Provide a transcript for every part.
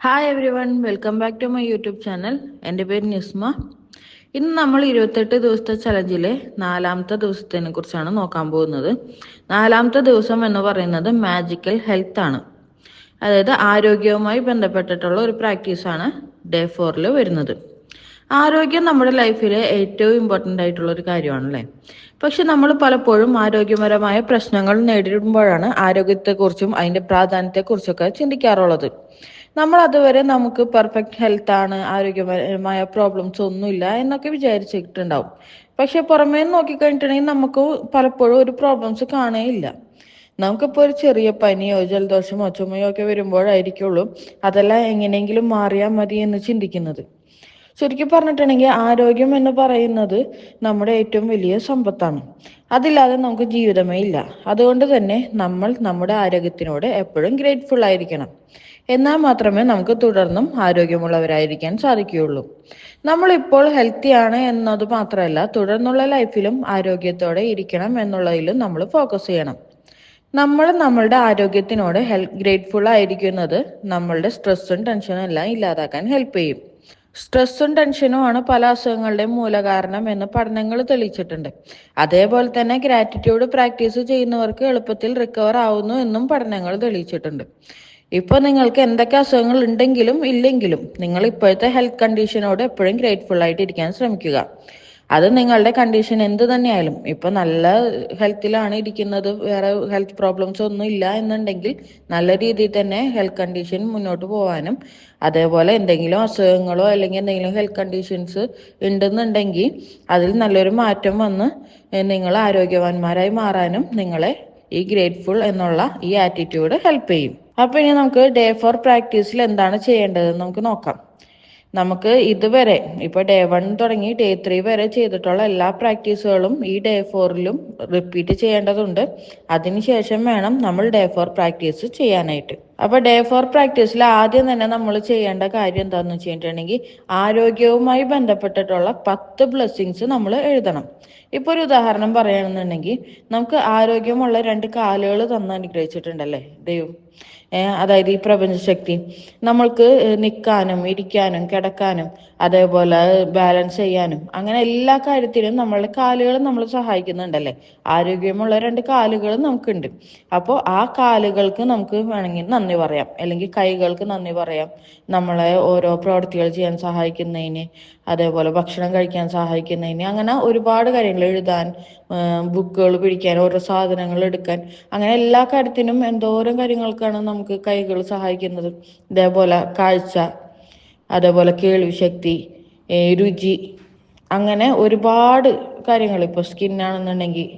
Hi everyone, welcome back to my YouTube channel. എൻ്റെ പേര് നിസ്മ. ഇന്ന് നമ്മൾ 28 ദിവസത്തെ ചലഞ്ചിലെ 4ാമത്തെ ദിവസത്തിനെ കുറിച്ചാണ് നോക്കാൻ പോകുന്നത്. 4ാമത്തെ ദിവസം എന്ന് പറയുന്നത് മാജിക്കൽ ഹെൽത്ത് ആണ്. അതായത് ആരോഗ്യവുമായി ബന്ധപ്പെട്ടിട്ടുള്ള ഒരു പ്രാക്ടീസാണ് ഡേ 4ൽ വരുന്നത്. ആരോഗ്യം നമ്മുടെ ലൈഫിലെ ഏറ്റവും ഇമ്പോർട്ടൻ്റ് ആയിട്ടുള്ള ഒരു കാര്യമാണല്ലേ. പക്ഷെ നമ്മൾ പലപ്പോഴും ആരോഗ്യപരമായ പ്രശ്നങ്ങൾ നേരിടുമ്പോഴാണ് ആരോഗ്യത്തെക്കുറിച്ചും അതിൻ്റെ പ്രാധാന്യത്തെക്കുറിച്ചൊക്കെ ചിന്തിക്കാറുള്ളത്. നമ്മൾ അതുവരെ നമുക്ക് പെർഫെക്റ്റ് ഹെൽത്ത് ആണ്, ആരോഗ്യപരമായ പ്രോബ്ലംസ് ഒന്നുമില്ല എന്നൊക്കെ വിചാരിച്ചിട്ടുണ്ടാവും. പക്ഷെ പുറമേ നോക്കിക്കഴിഞ്ഞിട്ടുണ്ടെങ്കിൽ നമുക്ക് പലപ്പോഴും ഒരു പ്രോബ്ലംസ് കാണേയില്ല. നമുക്കിപ്പോൾ ഒരു ചെറിയ പനിയോ ജലദോഷമോ ചുമയോ ഒക്കെ വരുമ്പോഴായിരിക്കുള്ളൂ അതെല്ലാം എങ്ങനെയെങ്കിലും മാറിയാൽ മതി എന്ന് ചിന്തിക്കുന്നത്. ശരിക്കും പറഞ്ഞിട്ടുണ്ടെങ്കിൽ ആരോഗ്യം എന്ന് പറയുന്നത് നമ്മുടെ ഏറ്റവും വലിയ സമ്പത്താണ്. അതില്ലാതെ നമുക്ക് ജീവിതമേ ഇല്ല. അതുകൊണ്ട് തന്നെ നമ്മൾ നമ്മുടെ ആരോഗ്യത്തിനോട് എപ്പോഴും ഗ്രേറ്റ്ഫുൾ ആയിരിക്കണം. എന്നാൽ മാത്രമേ നമുക്ക് തുടർന്നും ആരോഗ്യമുള്ളവരായിരിക്കാൻ സാധിക്കുകയുള്ളൂ. നമ്മളിപ്പോൾ ഹെൽത്തി ആണ് എന്നത് മാത്രമല്ല, തുടർന്നുള്ള ലൈഫിലും ആരോഗ്യത്തോടെ ഇരിക്കണം എന്നുള്ളതിലും നമ്മൾ ഫോക്കസ് ചെയ്യണം. നമ്മൾ നമ്മളുടെ ആരോഗ്യത്തിനോട് ഗ്രേറ്റ്ഫുൾ ആയിരിക്കുന്നത് നമ്മളുടെ സ്ട്രെസ്സും ടെൻഷനും എല്ലാം ഇല്ലാതാക്കാൻ ഹെൽപ്പ് ചെയ്യും. സ്ട്രെസ്സും ടെൻഷനുമാണ് പല അസുഖങ്ങളുടെയും മൂലകാരണം എന്ന് പഠനങ്ങൾ തെളിയിച്ചിട്ടുണ്ട്. അതേപോലെ തന്നെ ഗ്രാറ്റിറ്റ്യൂഡ് പ്രാക്ടീസ് ചെയ്യുന്നവർക്ക് എളുപ്പത്തിൽ റിക്കവർ ആവുന്നു എന്നും പഠനങ്ങൾ തെളിയിച്ചിട്ടുണ്ട്. ഇപ്പോൾ നിങ്ങൾക്ക് എന്തൊക്കെ അസുഖങ്ങൾ ഉണ്ടെങ്കിലും ഇല്ലെങ്കിലും നിങ്ങൾ ഇപ്പോഴത്തെ ഹെൽത്ത് കണ്ടീഷനോട് എപ്പോഴും ഗ്രേറ്റ്ഫുൾ ആയിട്ട് ഇരിക്കാൻ ശ്രമിക്കുക. അത് നിങ്ങളുടെ കണ്ടീഷൻ എന്ത് തന്നെയായാലും, ഇപ്പൊ നല്ല ഹെൽത്തിലാണ് ഇരിക്കുന്നത്, വേറെ ഹെൽത്ത് പ്രോബ്ലംസ് ഒന്നും ഇല്ല എന്നുണ്ടെങ്കിൽ നല്ല രീതിയിൽ തന്നെ ഹെൽത്ത് കണ്ടീഷൻ മുന്നോട്ട് പോകാനും, അതേപോലെ എന്തെങ്കിലും അസുഖങ്ങളോ അല്ലെങ്കിൽ എന്തെങ്കിലും ഹെൽത്ത് കണ്ടീഷൻസ് ഉണ്ടെന്നുണ്ടെങ്കിൽ അതിൽ നല്ലൊരു മാറ്റം വന്ന് നിങ്ങൾ ആരോഗ്യവാന്മാരായി മാറാനും നിങ്ങളെ ഈ ഗ്രേറ്റ്ഫുൾ എന്നുള്ള ഈ ആറ്റിറ്റ്യൂഡ് ഹെൽപ്പ് ചെയ്യും. അപ്പൊ ഇനി നമുക്ക് ഡേ 4 പ്രാക്ടീസിൽ എന്താണ് ചെയ്യേണ്ടതെന്ന് നമുക്ക് നോക്കാം. നമുക്ക് ഇതുവരെ ഇപ്പൊ ഡേ 1 തുടങ്ങി ഡേ 3 വരെ ചെയ്തിട്ടുള്ള എല്ലാ പ്രാക്ടീസുകളും ഈ ഡേ 4ലും റിപ്പീറ്റ് ചെയ്യേണ്ടതുണ്ട്. അതിനുശേഷം വേണം നമ്മൾ ഡേ 4 പ്രാക്ടീസ് ചെയ്യാനായിട്ട്. അപ്പൊ ഡേ 4 പ്രാക്ടീസിൽ ആദ്യം തന്നെ നമ്മൾ ചെയ്യേണ്ട കാര്യം എന്താണെന്ന് വെച്ചിട്ടുണ്ടെങ്കിൽ ആരോഗ്യവുമായി ബന്ധപ്പെട്ടിട്ടുള്ള 10 ബ്ലെസ്സിങ്സ് നമ്മൾ എഴുതണം. ഇപ്പൊ ഒരു ഉദാഹരണം പറയുകയാണെന്നുണ്ടെങ്കിൽ, നമുക്ക് ആരോഗ്യമുള്ള 2 കാലുകൾ തന്ന് അനുഗ്രഹിച്ചിട്ടുണ്ടല്ലേ ദൈവം. അതായത് ഈ പ്രപഞ്ചശക്തി നമ്മൾക്ക് നിൽക്കാനും ഇരിക്കാനും കിടക്കാനും അതേപോലെ ബാലൻസ് ചെയ്യാനും അങ്ങനെ എല്ലാ കാര്യത്തിലും നമ്മളുടെ കാലുകൾ നമ്മൾ സഹായിക്കുന്നുണ്ടല്ലേ. ആരോഗ്യമുള്ള 2 കാലുകളും നമുക്കുണ്ട്. അപ്പോൾ ആ കാലുകൾക്ക് നമുക്ക് വേണമെങ്കിൽ നന്ദി പറയാം, അല്ലെങ്കിൽ കൈകൾക്ക് നന്ദി പറയാം. നമ്മളെ ഓരോ പ്രവൃത്തികൾ ചെയ്യാൻ സഹായിക്കുന്നതിന്, അതേപോലെ ഭക്ഷണം കഴിക്കാൻ സഹായിക്കുന്നതിന്, അങ്ങനെ ഒരുപാട് കാര്യങ്ങൾ എഴുതാൻ, ബുക്കുകൾ പിടിക്കാൻ, ഓരോ സാധനങ്ങൾ എടുക്കാൻ, അങ്ങനെ എല്ലാ കാര്യത്തിനും എന്തോരം കാര്യങ്ങൾക്കാണ് നമുക്ക് കൈകൾ സഹായിക്കുന്നത്. ഇതേപോലെ കാഴ്ച, അതേപോലെ കേൾവി ശക്തി, രുചി, അങ്ങനെ ഒരുപാട് കാര്യങ്ങൾ. ഇപ്പോൾ സ്കിന്നാണെന്നുണ്ടെങ്കിൽ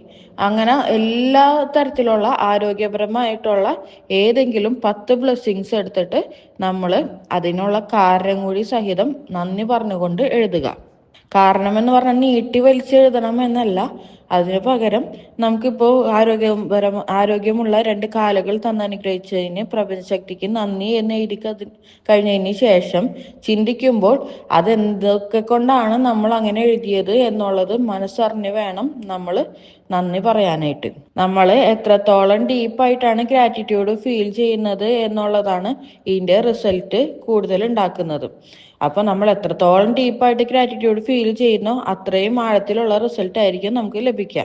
അങ്ങനെ എല്ലാ തരത്തിലുള്ള ആരോഗ്യപരമായിട്ടുള്ള ഏതെങ്കിലും 10 ബ്ലെസ്സിങ്സ് എടുത്തിട്ട് നമ്മൾ അതിനുള്ള കാരണം കൂടി സഹിതം നന്ദി പറഞ്ഞുകൊണ്ട് എഴുതുക. കാരണം എന്ന് പറഞ്ഞാൽ നീട്ടി വലിച്ചെഴുതണം എന്നല്ല, അതിന് പകരം നമുക്കിപ്പോൾ ആരോഗ്യമുള്ള 2 കാലുകൾ തന്നനുഗ്രഹിച്ചതിന് പ്രപഞ്ചശക്തിക്ക് നന്ദി എന്ന് എഴുതി കഴിഞ്ഞതിന് ശേഷം ചിന്തിക്കുമ്പോൾ അതെന്തൊക്കെ കൊണ്ടാണ് നമ്മൾ അങ്ങനെ എഴുതിയത് എന്നുള്ളത് മനസ്സറിഞ്ഞ് വേണം നമ്മൾ നന്ദി പറയാനായിട്ട്. നമ്മൾ എത്രത്തോളം ഡീപ്പായിട്ടാണ് ഗ്രാറ്റിറ്റ്യൂഡ് ഫീൽ ചെയ്യുന്നത് എന്നുള്ളതാണ് ഇതിൻ്റെ റിസൾട്ട് കൂടുതൽ ഉണ്ടാക്കുന്നത്. അപ്പൊ നമ്മൾ എത്രത്തോളം ഡീപ്പായിട്ട് ഗ്രാറ്റിറ്റ്യൂഡ് ഫീൽ ചെയ്യുന്നോ അത്രയും ആഴത്തിലുള്ള റിസൾട്ട് ആയിരിക്കും നമുക്ക് ലഭിക്കുക.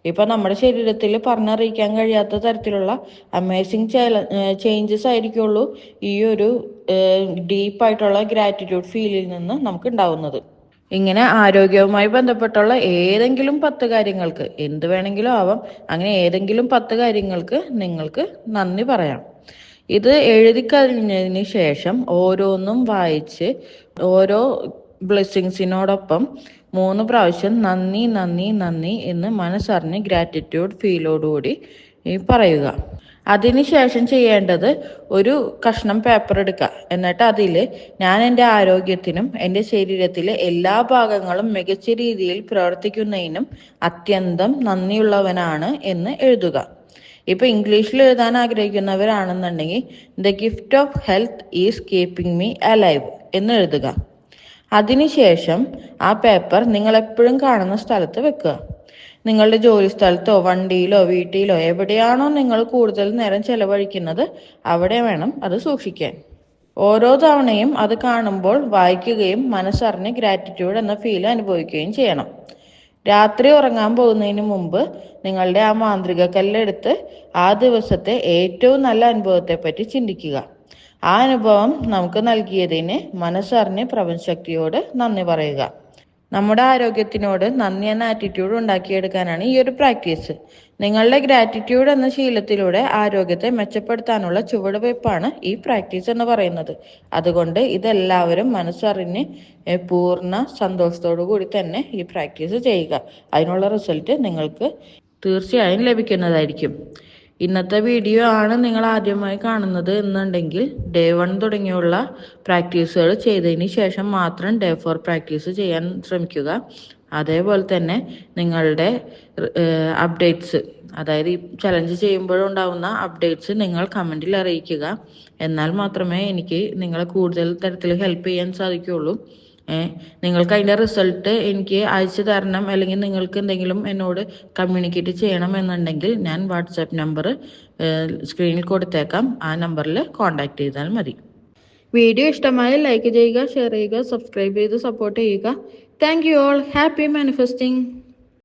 ഇപ്പൊ നമ്മുടെ ശരീരത്തിൽ പറഞ്ഞറിയിക്കാൻ കഴിയാത്ത തരത്തിലുള്ള അമേസിങ് ചേഞ്ചസ് ആയിരിക്കുള്ളൂ ഈ ഒരു ഡീപ്പായിട്ടുള്ള ഗ്രാറ്റിറ്റ്യൂഡ് ഫീലിൽ നിന്ന് നമുക്ക് ഉണ്ടാവുന്നത്. ഇങ്ങനെ ആരോഗ്യവുമായി ബന്ധപ്പെട്ടുള്ള ഏതെങ്കിലും 10 കാര്യങ്ങൾക്ക്, എന്ത് വേണമെങ്കിലും ആവാം, അങ്ങനെ ഏതെങ്കിലും 10 കാര്യങ്ങൾക്ക് നിങ്ങൾക്ക് നന്ദി പറയാം. ഇത് എഴുതി കഴിഞ്ഞതിന് ശേഷം ഓരോന്നും വായിച്ച് ഓരോ ബ്ലെസ്സിങ്സിനോടൊപ്പം 3 പ്രാവശ്യം നന്ദി നന്ദി നന്ദി എന്ന് മനസ്സറിഞ്ഞ് ഗ്രാറ്റിറ്റ്യൂഡ് ഫീലോടുകൂടി പറയുക. അതിനുശേഷം ചെയ്യേണ്ടത് ഒരു കഷ്ണം പേപ്പർ എടുക്കുക. എന്നിട്ട് അതിൽ ഞാൻ എൻ്റെ ആരോഗ്യത്തിനും എൻ്റെ ശരീരത്തിലെ എല്ലാ ഭാഗങ്ങളും മികച്ച രീതിയിൽ പ്രവർത്തിക്കുന്നതിനും അത്യന്തം നന്ദിയുള്ളവനാണ് എന്ന് എഴുതുക. ഇപ്പൊ ഇംഗ്ലീഷിൽ എഴുതാൻ ആഗ്രഹിക്കുന്നവരാണെന്നുണ്ടെങ്കിൽ the gift of health is keeping me alive എന്ന് എഴുതുക. അതിനുശേഷം ആ പേപ്പർ നിങ്ങൾ എപ്പോഴും കാണുന്ന സ്ഥലത്ത് വെക്കുക. നിങ്ങളുടെ ജോലി സ്ഥലത്തോ വണ്ടിയിലോ വീട്ടിലോ എവിടെയാണോ നിങ്ങൾ കൂടുതൽ നേരം ചെലവഴിക്കുന്നത് അവിടെ വേണം അത് സൂക്ഷിക്കാൻ. ഓരോ തവണയും അത് കാണുമ്പോൾ വായിക്കുകയും മനസ്സറിഞ്ഞ് ഗ്രാറ്റിറ്റ്യൂഡ് എന്ന ഫീൽ അനുഭവിക്കുകയും ചെയ്യണം. രാത്രി ഉറങ്ങാൻ പോകുന്നതിന് മുമ്പ് നിങ്ങളുടെ ആ മാന്ത്രിക കല്ലെടുത്ത് ആ ദിവസത്തെ ഏറ്റവും നല്ല അനുഭവത്തെപ്പറ്റി ചിന്തിക്കുക. ആ അനുഭവം നമുക്ക് നൽകിയതിന് മനസ്സറിഞ്ഞ് പ്രപഞ്ചശക്തിയോട് നന്ദി പറയുക. നമ്മുടെ ആരോഗ്യത്തിനോട് നന്ദി എന്ന ആറ്റിറ്റ്യൂഡ് ഉണ്ടാക്കിയെടുക്കാനാണ് ഈ ഒരു പ്രാക്ടീസ്. നിങ്ങളുടെ ഗ്രാറ്റിറ്റ്യൂഡ് എന്ന ശീലത്തിലൂടെ ആരോഗ്യത്തെ മെച്ചപ്പെടുത്താനുള്ള ചുവടുവയ്പ്പാണ് ഈ പ്രാക്ടീസ് എന്ന് പറയുന്നത്. അതുകൊണ്ട് ഇതെല്ലാവരും മനസ്സറിഞ്ഞ് പൂർണ്ണ സന്തോഷത്തോടു കൂടി തന്നെ ഈ പ്രാക്ടീസ് ചെയ്യുക. അതിനുള്ള റിസൾട്ട് നിങ്ങൾക്ക് തീർച്ചയായും ലഭിക്കുന്നതായിരിക്കും. ഇന്നത്തെ വീഡിയോ ആണ് നിങ്ങൾ ആദ്യമായി കാണുന്നത് എന്നുണ്ടെങ്കിൽ ഡേ 1 തുടങ്ങിയുള്ള പ്രാക്ടീസുകൾ ചെയ്തതിന് ശേഷം മാത്രം ഡേ 4 പ്രാക്ടീസ് ചെയ്യാൻ ശ്രമിക്കുക. അതേപോലെ തന്നെ നിങ്ങളുടെ അപ്ഡേറ്റ്സ്, അതായത് ഈ ചലഞ്ച് ചെയ്യുമ്പോഴുണ്ടാവുന്ന അപ്ഡേറ്റ്സ് നിങ്ങൾ കമൻറ്റിൽ അറിയിക്കുക. എന്നാൽ മാത്രമേ എനിക്ക് നിങ്ങളെ കൂടുതൽ തരത്തിൽ ഹെൽപ്പ് ചെയ്യാൻ സാധിക്കുകയുള്ളൂ. നിങ്ങൾക്ക് അതിൻ്റെ റിസൾട്ട് എനിക്ക് അയച്ചു തരണം, അല്ലെങ്കിൽ നിങ്ങൾക്ക് എന്തെങ്കിലും എന്നോട് കമ്മ്യൂണിക്കേറ്റ് ചെയ്യണം എന്നുണ്ടെങ്കിൽ ഞാൻ വാട്സാപ്പ് നമ്പർ സ്ക്രീനിൽ കൊടുത്തേക്കാം. ആ നമ്പറിൽ കോൺടാക്ട് ചെയ്താൽ മതി. വീഡിയോ ഇഷ്ടമായ ലൈക്ക് ചെയ്യുക, ഷെയർ ചെയ്യുക, സബ്സ്ക്രൈബ് ചെയ്ത് സപ്പോർട്ട് ചെയ്യുക. Thank you all. Happy manifesting.